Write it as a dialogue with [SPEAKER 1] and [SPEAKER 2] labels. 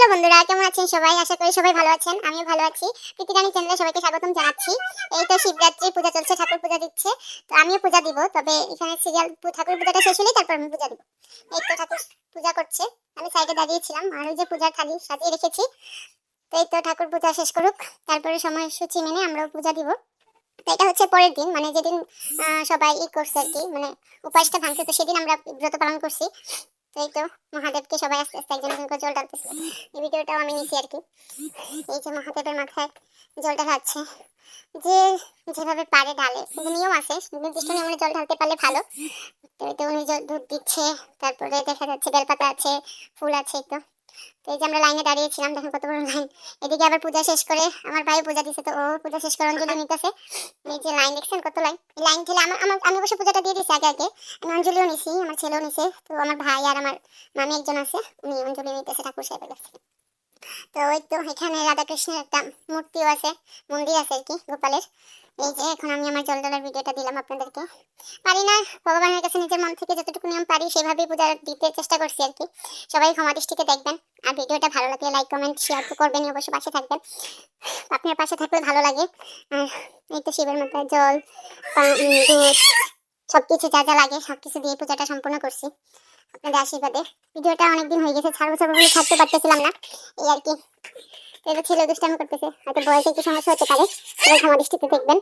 [SPEAKER 1] Hello বন্ধুরা, কেমন আছেন সবাই? আশা করি সবাই ভালো আছেন। আমিও ভালো আছি। প্রীতি রানী চ্যানেলে সবাইকে স্বাগতম জানাচ্ছি। এই তো শিবরাত্রি পূজা চলছে, ঠাকুর পূজা দিচ্ছে। তো আমিও পূজা দিব, তবে এখানে সিরিয়াল ঠাকুর পূজাটা শেষ হলেই তারপর আমি পূজা দিব। এই তো ঠাকুর পূজা করছে, আমি সাইডে দাঁড়িয়েছিলাম আর ওই যে পূজার থালি সাজিয়ে রেখেছি। তো এই তো ঠাকুর পূজা শেষ করুক, তারপরে সময়সূচি মেনে আমরাও পূজা দিব। তো এটা হচ্ছে পরের দিন, মানে যেদিন সবাই করছে আর কি, মানে উপাসটা ভাঙছে, তো সেদিন আমরা ব্রত পালন করছি। তো এই তো মহাদেবকে সবাই আস্তে আস্তে একজন একজন করে জল ঢালতেছে। এই ভিডিওটাও আমি নিছি আর কি। এই যে মহাদেবের মাথায় জলটা ঢালছে, যে যেভাবে পারে ঢালে, কিন্তু নিয়ম আছে, নির্দিষ্ট নিয়মে জল ঢালতে পারলে ভালো। তো এই তো উনি জল দুধ দিচ্ছে, তারপরে দেখা যাচ্ছে বেলপাতা আছে, ফুল আছে। এই তো তো এই যে আমরা লাইনে দাঁড়িয়েছিলাম, দেখেন কত বড় লাইন। এদিকে আবার পূজা শেষ করে আমার ভাই পূজা দিছে, তো ও পূজা শেষ করে অঞ্জলি নিতেছে। এই যে লাইন দেখছেন কত লাইন, এই লাইন ঠেলে আমি অবশ্য পূজাটা দিয়ে দিছি আগে আগে। আমি অঞ্জলিও নিছি, আমার ছেলেও নিছে। তো আমার ভাই আর আমার মামি একজন আছে, উনি অঞ্জলি নিতেছে ঠাকুর সাহেবের কাছে। তো ওই তো এখানে রাধাকৃষ্ণের একটা মূর্তিও আছে, মন্দির আছে আর কি, গোপালের। এই যে এখন আমি আমার জল ঢালার ভিডিওটা দিলাম আপনাদেরকে। পারি না, ভগবানের কাছে নিজের মন থেকে যতটুকু নিয়ম পারি সেভাবেই পূজা দিতে চেষ্টা করছি আর কি। সবাই ক্ষমা দৃষ্টিতে দেখবেন, আর ভিডিওটা ভালো লাগলে লাইক কমেন্ট শেয়ার তো করবেন, অবশ্যই পাশে থাকবেন। আপনার পাশে থাকলে ভালো লাগে। আর এই তো শিবের মাথায় জল, দুধ, সবকিছু যা যা লাগে সবকিছু দিয়ে পূজাটা সম্পূর্ণ করছি আপনাদের আশীর্বাদে। ভিডিওটা অনেকদিন হয়ে গেছে, ছাড়বো ছাড়বো বলে ছাড়তে পারতেছিলাম না, এই আর কি। তো ছেলে দুষ্টামি করতেছে, হয়তো বয়সে একটু সমস্যা হতে পারে, সবাই ক্ষমা দৃষ্টিতে দেখবেন।